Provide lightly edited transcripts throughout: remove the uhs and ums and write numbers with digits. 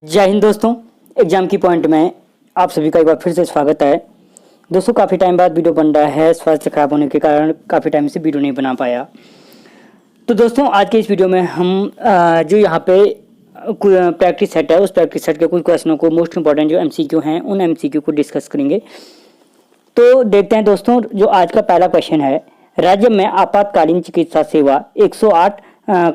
जय हिंद दोस्तों। एग्जाम की पॉइंट में आप सभी का एक बार फिर से स्वागत है। दोस्तों काफ़ी टाइम बाद वीडियो बन रहा है, स्वास्थ्य खराब होने के कारण काफ़ी टाइम से वीडियो नहीं बना पाया। तो दोस्तों आज के इस वीडियो में हम जो यहाँ पे प्रैक्टिस सेट है उस प्रैक्टिस सेट के कुछ क्वेश्चनों को, मोस्ट इंपॉर्टेंट जो एमसीक्यू हैं उन एमसीक्यू को डिस्कस करेंगे। तो देखते हैं दोस्तों, जो आज का पहला क्वेश्चन है, राज्य में आपातकालीन चिकित्सा सेवा 108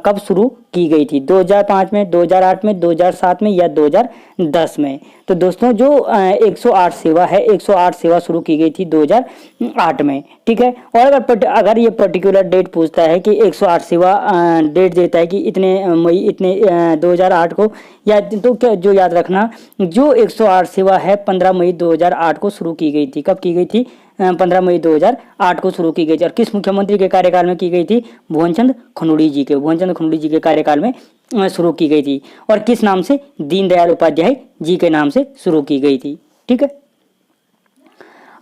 कब शुरू की गई थी? 2005 में, 2008 में, 2007 में या 2010 में? तो दोस्तों जो 108 सेवा है, 108 सेवा शुरू की गई थी 2008 में। ठीक है। और अगर ये पर्टिकुलर डेट पूछता है कि 108 सेवा डेट देता है कि इतने मई इतने 2008 को, या तो क्या जो याद रखना, जो 108 सेवा है 15 मई 2008 को शुरू की गई थी। कब की गई थी? 15 मई 2008 को शुरू की गई थी। और किस मुख्यमंत्री के कार्यकाल में की गई थी? भुवनचंद खनुड़ी जी के कार्यकाल में शुरू की गई थी। और किस नाम से? दीनदयाल उपाध्याय जी के नाम से शुरू की गई थी। ठीक है।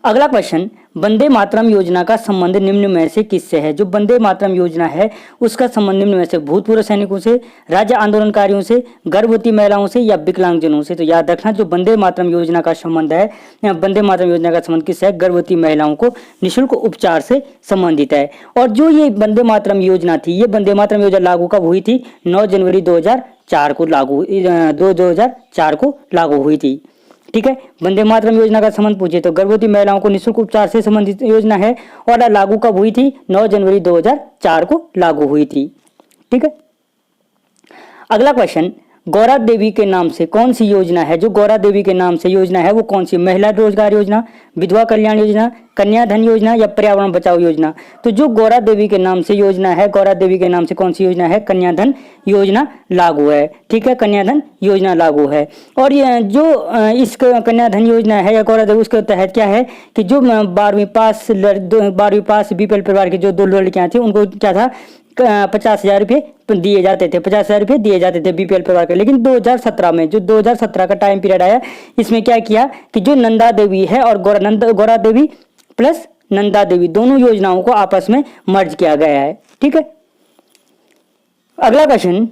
अगला क्वेश्चन, वंदे मातरम योजना का संबंध निम्न में से किससे है? जो वंदे मातरम योजना है उसका संबंध निम्न में से भूतपूर्व सैनिकों से, राज्य आंदोलनकारियों से, गर्भवती महिलाओं से या विकलांगजनों से? तो याद रखना, जो वंदे मातरम योजना का संबंध है, वंदे मातरम योजना का संबंध किससे है? गर्भवती महिलाओं को निःशुल्क उपचार से संबंधित है। और जो ये वंदे मातरम योजना थी, ये वंदे मातरम योजना लागू कब हुई थी? 9 जनवरी 2004 को लागू हुई थी। ठीक है। वंदे मातरम योजना का संबंध पूछे तो गर्भवती महिलाओं को निःशुल्क उपचार से संबंधित योजना है और लागू कब हुई थी? 9 जनवरी 2004 को लागू हुई थी। ठीक है। अगला क्वेश्चन, गौरा देवी के नाम से कौन सी योजना है? जो गौरा देवी के नाम से योजना है वो कौन सी? महिला रोजगार योजना, विधवा कल्याण योजना, कन्या धन योजना या पर्यावरण बचाओ योजना? तो जो गौरा देवी के नाम से योजना है, गौरा देवी के नाम से कौन सी योजना है? कन्या धन योजना लागू है। ठीक है, कन्या धन योजना लागू है। और ये जो इस कन्या धन योजना है या गौरा देवी, उसके तहत क्या है कि जो 12वीं पास बीपीएल परिवार की जो 2 लड़कियां थी उनको क्या था? 50,000 रुपये दिए जाते थे, 50,000 रुपये दिए जाते थे बीपीएल परिवार के। लेकिन 2017 में, जो 2017 का टाइम पीरियड आया, इसमें क्या किया कि जो नंदा देवी है और गौरा देवी प्लस नंदा देवी दोनों योजनाओं को आपस में मर्ज किया गया है। ठीक है। अगला क्वेश्चन,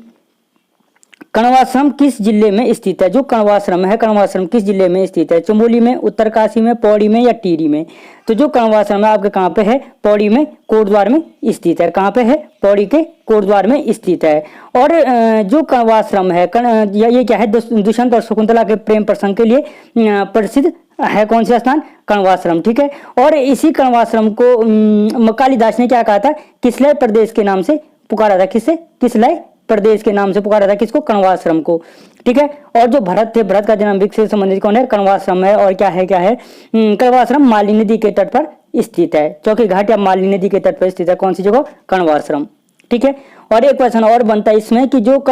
कण्वाश्रम किस जिले में स्थित है? जो कण्वाश्रम है, कण्वाश्रम किस जिले में स्थित है? चमोली में, उत्तरकाशी में, पौड़ी में या टिहरी में? तो जो कण्वाश्रम है आपके कहाँ पे है? पौड़ी में, कोटद्वार में स्थित है। कहाँ पे है? पौड़ी के कोटद्वार में स्थित है। और जो कण्वाश्रम है, ये क्या है? दुष्यंत और शकुंतला के प्रेम प्रसंग के लिए प्रसिद्ध है। कौन सा स्थान? कण्वाश्रम। ठीक है। और इसी कण्वाश्रम को कालिदास ने क्या कहा था? किसलय प्रदेश के नाम से पुकारा था। किससे? किसलय प्रदेश के नाम से पुकारा था। किसको? कण्वाश्रम को। ठीक है। और जो भरत थे, भरत का जन्म वृक्ष से संबंधित कौन है? कण्वाश्रम है। और क्या है कण्वाश्रम माली नदी के तट पर स्थित है। चौकी घाट या माली नदी के तट पर स्थित है। कौन सी जगह? कण्वाश्रम। ठीक है। और एक क्वेश्चन और बनता है इसमें कि जो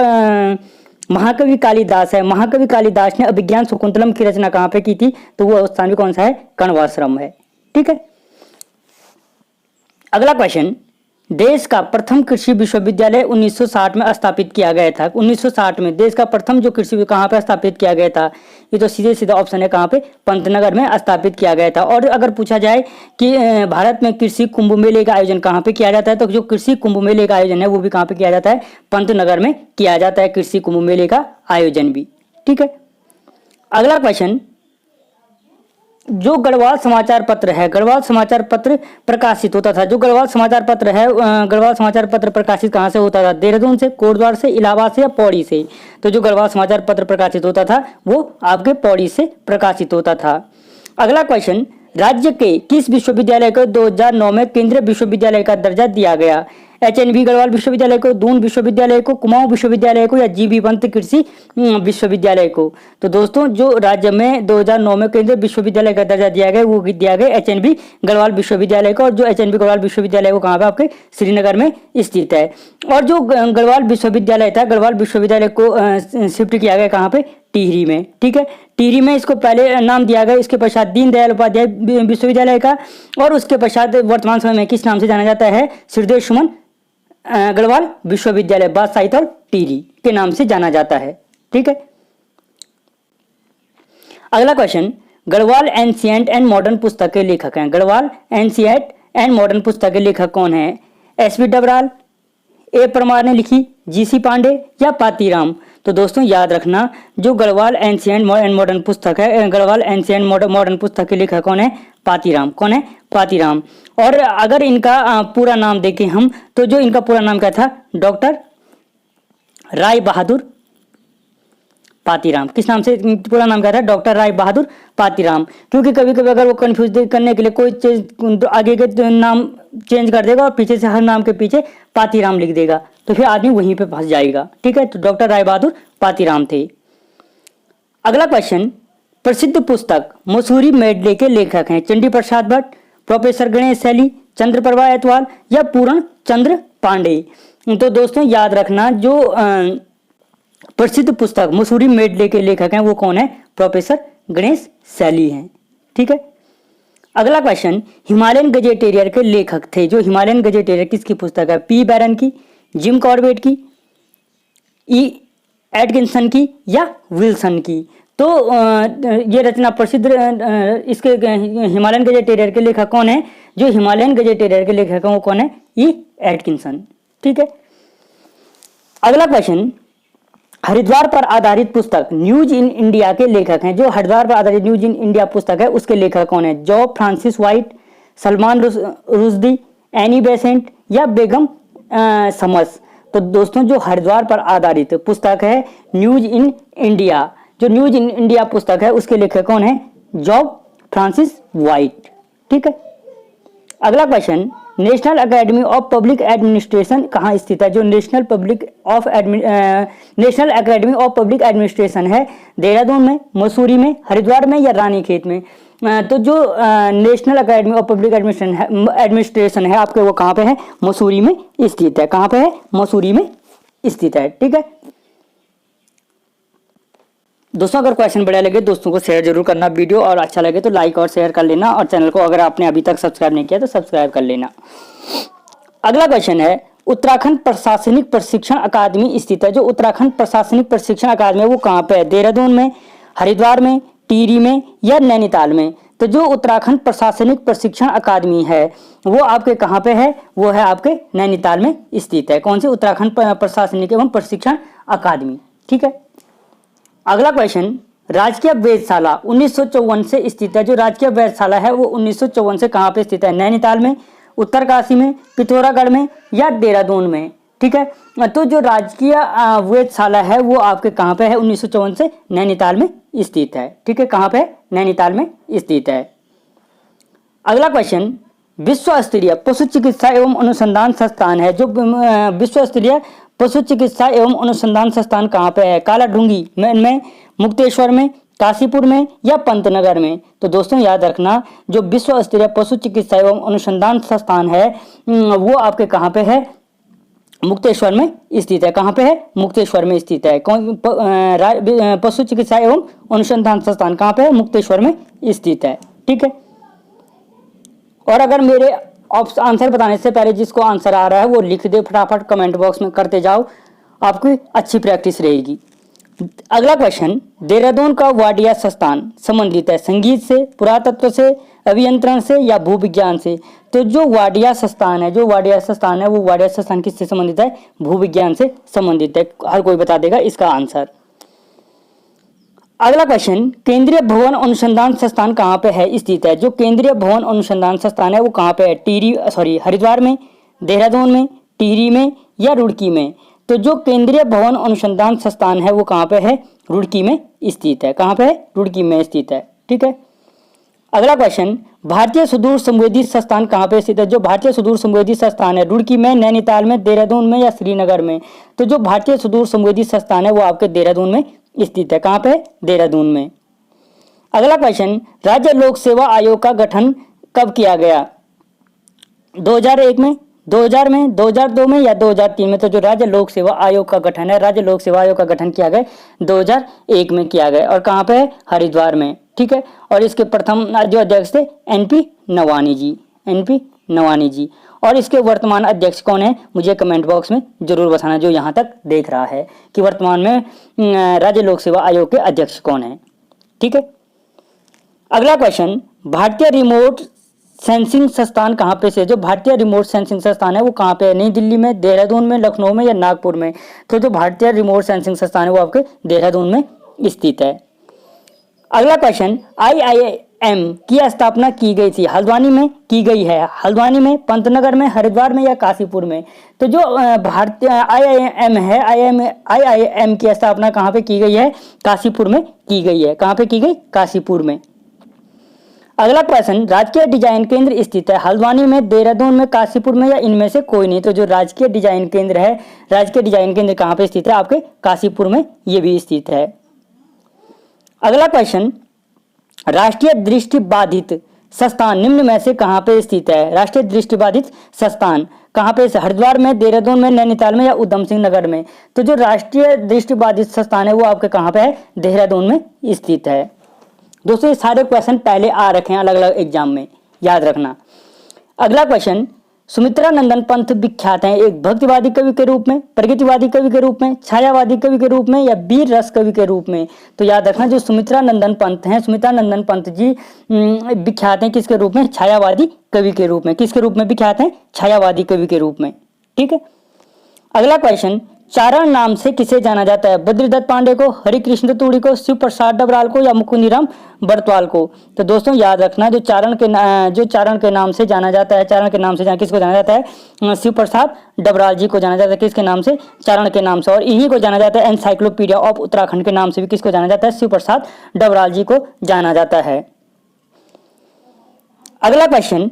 महाकवि कालिदास है, महाकवि कालिदास ने अभिज्ञान शकुंतलम की रचना कहाँ पे की थी? तो वो स्थान भी कौन सा है? कण्वाश्रम है। ठीक है। अगला क्वेश्चन, देश का प्रथम कृषि विश्वविद्यालय 1960 में स्थापित किया गया था। 1960 में देश का प्रथम जो कृषि कहाँ पे स्थापित किया गया था? ये तो सीधे सीधा ऑप्शन है, कहाँ पे? पंतनगर में स्थापित किया गया था। और अगर पूछा जाए कि भारत में कृषि कुंभ मेले का आयोजन कहाँ पे किया जाता है, तो जो कृषि कुंभ मेले का आयोजन है वो भी कहाँ पे किया जाता है? पंतनगर में किया जाता है कृषि कुंभ मेले का आयोजन भी। ठीक है। अगला क्वेश्चन, जो गढ़वाल समाचार पत्र है, गढ़वाल समाचार पत्र प्रकाशित होता था, जो गढ़वाल समाचार पत्र है, गढ़वाल समाचार पत्र प्रकाशित कहाँ से होता था? देहरादून से, कोटद्वार से, इलाहाबाद से या पौड़ी से? तो जो गढ़वाल समाचार पत्र प्रकाशित होता था वो आपके पौड़ी से प्रकाशित होता था। अगला क्वेश्चन, राज्य के किस विश्वविद्यालय को 2009 में केंद्रीय विश्वविद्यालय का दर्जा दिया गया? एचएनबी गढ़वाल विश्वविद्यालय को, दून विश्वविद्यालय को, कुमाऊं विश्वविद्यालय को या जीबी पंत कृषि विश्वविद्यालय को? तो दोस्तों जो राज्य में 2009 में केंद्रीय विश्वविद्यालय का दर्जा दिया गया वो दिया गया एचएनबी गढ़वाल विश्वविद्यालय को। और जो एचएनबी गढ़वाल विश्वविद्यालय को कहाँ पे? आपके श्रीनगर में स्थित है। और जो गढ़वाल विश्वविद्यालय था, गढ़वाल विश्वविद्यालय को शिफ्ट किया गया कहाँ पे? टिहरी में। ठीक है। टिहरी में इसको पहले नाम दिया गया, इसके पश्चात दीनदयाल उपाध्याय विश्वविद्यालय का, और उसके पश्चात वर्तमान समय में किस नाम से जाना जाता है? श्रीदेव सुमन गढ़वाल विश्वविद्यालय, बादशाही और टिहरी के नाम से जाना जाता है। ठीक है। अगला question, Garhwal ancient and modern पुस्तक के लेखक हैं। गढ़वाल एंशिएंट एंड मॉडर्न पुस्तक के लेखक कौन है? एसवी डबराल, ए परमार ने लिखी, जीसी पांडे या पातीराम? तो दोस्तों याद रखना, जो गढ़वाल एंशिएंट एंड मॉडर्न पुस्तक है, गढ़वाल एंशिएंट मॉडर्न पुस्तक के लेखक कौन है? पातीराम। कौन है? पातीराम। और अगर इनका पूरा नाम देखें हम, तो जो इनका पूरा नाम क्या था? डॉक्टर राय बहादुर पातीराम। किस नाम से पूरा नाम क्या था? डॉक्टर राय बहादुर पातीराम। क्योंकि कभी कभी अगर वो कंफ्यूज करने के लिए कोई चीज आगे के नाम चेंज कर देगा और पीछे से हर नाम के पीछे पातीराम लिख देगा, तो फिर आदमी वहीं पे फंस जाएगा। ठीक है, तो डॉक्टर राय बहादुर पातीराम थे। अगला क्वेश्चन, प्रसिद्ध पुस्तक मसूरी मेडले के लेखक हैं चंडी प्रसाद भट्ट, प्रोफेसर गणेश सैली, चंद्रप्रभा एतवाल या पूर्ण चंद्र पांडे? तो दोस्तों याद रखना, जो प्रसिद्ध पुस्तक मसूरी मेडले के लेखक हैं वो कौन है? प्रोफेसर गणेश सैली हैं। ठीक है। अगला क्वेश्चन, हिमालयन गजेटेरियर के लेखक थे। जो हिमालयन गजेटेरियर किसकी पुस्तक है? पी बैरन की, जिम कॉर्बेट की, ई एटकिंसन की या विल्सन की? तो ये रचना प्रसिद्ध, इसके हिमालयन गजेटेरियर के लेखक कौन है? जो हिमालयन गजेटेरियर के लेखक हैं वो कौन है? ई एटकिंसन। ठीक है। अगला क्वेश्चन, हरिद्वार पर आधारित पुस्तक न्यूज इन इंडिया के लेखक हैं। जो हरिद्वार पर आधारित न्यूज इन इंडिया पुस्तक है उसके लेखक कौन है? Job Francis white, Salman Rushdie, Annie Besant या बेगम समस? तो दोस्तों जो हरिद्वार पर आधारित पुस्तक है न्यूज इन इंडिया, जो न्यूज इन इंडिया पुस्तक है उसके लेखक कौन है? Job Francis white. ठीक है। अगला question, national academy of public administration कहाँ स्थित है? जो national academy of public administration है, देहरादून में, मसूरी में, हरिद्वार में या रानीखेत में? तो जो national academy of public administration है आपके, वो कहाँ पे है? मसूरी में स्थित है। कहाँ पे है? मसूरी में स्थित है। ठीक है दोस्तों, अगर क्वेश्चन बढ़िया लगे दोस्तों को शेयर जरूर करना वीडियो, और अच्छा लगे तो लाइक और शेयर कर लेना, और चैनल को अगर आपने अभी तक सब्सक्राइब नहीं किया तो सब्सक्राइब कर लेना। अगला क्वेश्चन है, उत्तराखंड प्रशासनिक प्रशिक्षण अकादमी स्थित है। जो उत्तराखंड प्रशासनिक प्रशिक्षण अकादमी है वो कहाँ पे है? देहरादून में, हरिद्वार में, टिहरी में या नैनीताल में? तो जो उत्तराखंड प्रशासनिक प्रशिक्षण अकादमी है वो आपके कहाँ पे है? वो है आपके नैनीताल में स्थित है। कौन सी? उत्तराखंड प्रशासनिक एवं प्रशिक्षण अकादमी। ठीक है। अगला क्वेश्चन, राजकीय वेधशाला 1954 से स्थित है। जो राजकीय वेधशाला है वो 1954 से कहाँ पे स्थित है? नैनीताल में, उत्तरकाशी में, पिथौरागढ़ में या देहरादून में? ठीक है। तो जो राजकीय वेधशाला है वो आपके कहाँ पे है? 1954 से नैनीताल में स्थित है। ठीक है, कहाँ पे? नैनीताल में स्थित है। अगला क्वेश्चन, विश्व स्तरीय पशु चिकित्सा एवं अनुसंधान संस्थान है। जो विश्व स्तरीय पशु चिकित्सा एवं अनुसंधान संस्थान कहाँ पे है? कालाढूंगी में, मुक्तेश्वर में, काशीपुर में या पंतनगर में? तो दोस्तों याद रखना, जो विश्व स्तरीय पशु चिकित्सा एवं अनुसंधान संस्थान है वो आपके कहाँ पे है? मुक्तेश्वर में स्थित है। कहाँ पे है? मुक्तेश्वर में स्थित है। कौन? पशु चिकित्सा एवं अनुसंधान संस्थान कहाँ पे है? मुक्तेश्वर में स्थित है। ठीक है। और अगर मेरे आंसर बताने से पहले जिसको आंसर आ रहा है वो लिख दे फटाफट, कमेंट बॉक्स में करते जाओ, आपकी अच्छी प्रैक्टिस रहेगी। अगला क्वेश्चन, देहरादून का वाडिया संस्थान संबंधित है संगीत से, पुरातत्व से, अभियंत्रण से या भूविज्ञान से? तो जो वाडिया संस्थान है, जो वाडिया संस्थान है वो वाडिया संस्थान किससे संबंधित है? भूविज्ञान से संबंधित है। हर कोई बता देगा इसका आंसर। अगला क्वेश्चन, केंद्रीय भवन अनुसंधान संस्थान कहाँ पे है स्थित है? जो केंद्रीय भवन अनुसंधान संस्थान है वो कहाँ पे है? हरिद्वार में, देहरादून में, टिहरी में या रुड़की में? तो जो केंद्रीय भवन अनुसंधान संस्थान है वो कहाँ पे है? रुड़की में स्थित है। कहाँ पे है? रुड़की में स्थित है। ठीक है। अगला क्वेश्चन, भारतीय सुदूर संवेदी संस्थान कहाँ पे स्थित है? जो भारतीय सुदूर संवेदी संस्थान है रुड़की में, नैनीताल में, देहरादून में या श्रीनगर में? तो जो भारतीय सुदूर संवेदी संस्थान है वो आपके देहरादून में स्थित है। कहाँ पे? देहरादून में। अगला क्वेश्चन, राज्य लोक सेवा आयोग का गठन कब किया गया? 2001 में, 2000 में, 2002 में या 2003 में? तो जो राज्य लोक सेवा आयोग का गठन है, राज्य लोक सेवा आयोग का गठन किया गया 2001 में किया गया। और कहाँ पे है? हरिद्वार में। ठीक है। और इसके प्रथम जो अध्यक्ष थे एनपी नवानी जी, एनपी नवानी जी। और इसके वर्तमान अध्यक्ष कौन है? मुझे कमेंट बॉक्स में जरूर बताना, जो यहाँ तक देख रहा है, कि वर्तमान में राज्य लोक सेवा आयोग के अध्यक्ष कौन है। ठीक है। अगला क्वेश्चन, भारतीय रिमोट सेंसिंग संस्थान कहाँ पे से, जो भारतीय रिमोट सेंसिंग संस्थान है वो कहाँ पे है, नई दिल्ली में, देहरादून में, लखनऊ में या नागपुर में। तो जो भारतीय रिमोट सेंसिंग संस्थान है वो आपके देहरादून में स्थित है। अगला क्वेश्चन, IIM की स्थापना की गई थी, हल्द्वानी में की गई है, हल्द्वानी में, पंतनगर में, हरिद्वार में या काशीपुर में। तो जो भारतीय IIM है, IIM की स्थापना कहाँ पे की गई है, काशीपुर में की गई है। कहाँ पे की गई, काशीपुर में। अगला क्वेश्चन, राजकीय डिजाइन केंद्र स्थित है हल्द्वानी में, देहरादून में, काशीपुर में या इनमें से कोई नहीं। तो जो राजकीय डिजाइन केंद्र है, राजकीय डिजाइन केंद्र कहाँ पे स्थित है, आपके काशीपुर में ये भी स्थित है। अगला क्वेश्चन, राष्ट्रीय दृष्टिबाधित संस्थान निम्न में से कहाँ पे स्थित है, राष्ट्रीय दृष्टिबाधित संस्थान कहाँ पे, हरिद्वार में, देहरादून में, नैनीताल में या उधम सिंह नगर में। तो जो राष्ट्रीय दृष्टिबाधित संस्थान है वो आपके कहाँ पे है, देहरादून में स्थित है। दोस्तों ये सारे क्वेश्चन पहले आ रखे हैं अलग अलग एग्जाम में, याद रखना। अगला क्वेश्चन, सुमित्रा नंदन पंत विख्यात हैं एक भक्तिवादी कवि के रूप में, प्रगतिवादी कवि के रूप में, छायावादी कवि के रूप में या वीर रस कवि के रूप में। तो याद रखना जो सुमित्रा नंदन पंत हैं, सुमित्रा नंदन पंत जी विख्यात हैं किसके रूप में, छायावादी कवि के रूप में। किसके रूप में विख्यात हैं, छायावादी कवि के रूप में। ठीक है। अगला क्वेश्चन, चारण नाम से किसे जाना जाता है, बद्रीदत्त पांडे को, हरिकृष्ण तूड़ी को, शिव प्रसाद डबराल को या मुकुंदीराम बरतवाल को। तो दोस्तों याद रखना जो चारण के नाम से जाना जाता है, चारण के नाम से किसको जाना जाता है, शिव प्रसाद डबराल जी को जाना जाता है। किसके नाम से, चारण के नाम से। और इन्हीं को जाना जाता है एनसाइक्लोपीडिया ऑफ उत्तराखंड के नाम से भी किसको जाना जाता है, शिव प्रसाद डबराल जी को जाना जाता है। अगला क्वेश्चन,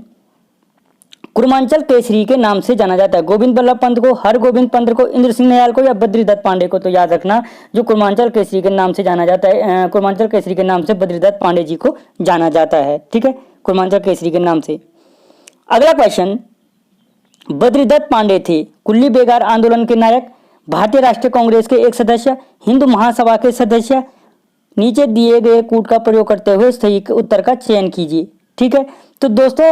कुर्मांचल केसरी के नाम से जाना जाता है गोविंद बल्लभ पंत को, हरगोविंद पंत को, इंद्र सिंह नयाल को या बद्रीदत्त पांडे को। तो याद रखना जो कुर्मांचल केसरी के नाम से जाना जाता है, कुर्मांचल केसरी के नाम से बद्रीदत्त पांडे जी को जाना जाता है। ठीक है, कुर्मांचल केसरी के नाम से। अगला क्वेश्चन, बद्रीदत्त पांडे थे कुल्ली बेगार आंदोलन के नायक, भारतीय राष्ट्रीय कांग्रेस के एक सदस्य, हिंदू महासभा के सदस्य। नीचे दिए गए कूट का प्रयोग करते हुए सही उत्तर का चयन कीजिए। ठीक है, तो दोस्तों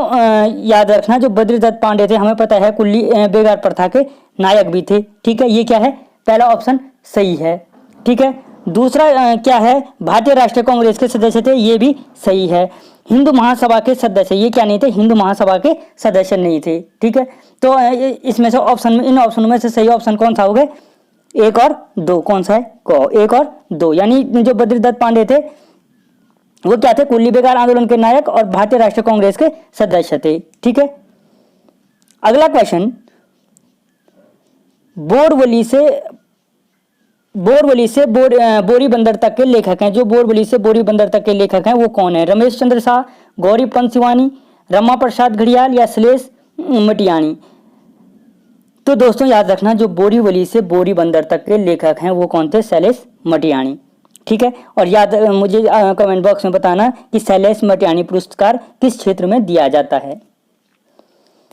याद रखना जो बद्रीदत्त पांडे थे हमें पता है कुल्ली बेगार प्रथा के नायक भी थे। ठीक है, ये क्या है, पहला ऑप्शन सही है। ठीक है, दूसरा क्या है, भारतीय राष्ट्रीय कांग्रेस के सदस्य थे, ये भी सही है। हिंदू महासभा के सदस्य, ये क्या नहीं थे, हिंदू महासभा के सदस्य नहीं थे। ठीक है, तो इसमें से ऑप्शन, इन ऑप्शनों में से सही ऑप्शन कौन सा होगा, 1 और 2। कौन सा है, 1 और 2। यानी जो बद्रीदत्त पांडे थे वो क्या थे, कुल्ली बेगार आंदोलन के नायक और भारतीय राष्ट्रीय कांग्रेस के सदस्य थे। ठीक है। अगला क्वेश्चन, बोरवली से बोरी बंदर तक के लेखक हैं, जो बोरवली से बोरी बंदर तक के लेखक हैं वो कौन है, रमेश चंद्र शाह, गौरी पंत सिवानी, रमा प्रसाद घड़ियाल या शैलेश मटियाणी। तो दोस्तों याद रखना जो बोरीवली से बोरी बंदर तक के लेखक हैं वो कौन थे, शैलेश मटियाणी। ठीक है, और याद मुझे कमेंट बॉक्स में बताना कि शैलेश मटियाणी पुरस्कार किस क्षेत्र में दिया जाता है।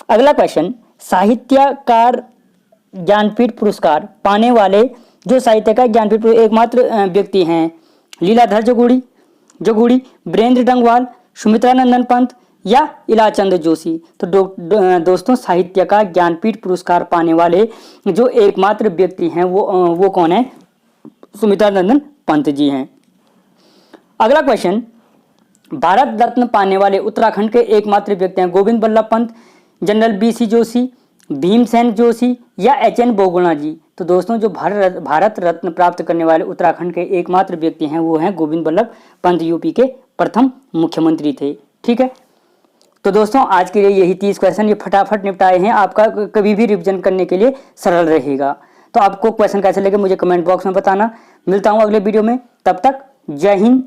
अगला क्वेश्चन, साहित्यकार ज्ञानपीठ पुरस्कार पाने वाले जो साहित्यकार ज्ञानपीठ एकमात्र व्यक्ति हैं, लीलाधर जगूड़ी, वीरेंद्र डंगवाल, सुमित्रा नंदन पंत या इलाचंद जोशी। तो दोस्तों साहित्यकार ज्ञानपीठ पुरस्कार पाने वाले जो एकमात्र व्यक्ति हैं वो कौन है, सुमित्रा नंदन पंत जी हैं। अगला क्वेश्चन, भारत रत्न पाने वाले उत्तराखंड के एकमात्र व्यक्ति हैं, गोविंद बल्लभ पंत, जनरल BC जोशी, भीमसेन जोशी या HN बोगुणा जी। तो दोस्तों जो भारत रत्न प्राप्त करने वाले उत्तराखंड के एकमात्र व्यक्ति हैं वो हैं गोविंद बल्लभ पंत, यूपी के प्रथम मुख्यमंत्री थे। ठीक है, तो दोस्तों आज के लिए यही 30 क्वेश्चन ये फटाफट निपटाए हैं, आपका कभी भी रिवीजन करने के लिए सरल रहेगा। तो आपको क्वेश्चन कैसे लगे मुझे कमेंट बॉक्स में बताना। मिलता हूँ अगले वीडियो में, तब तक जय हिंद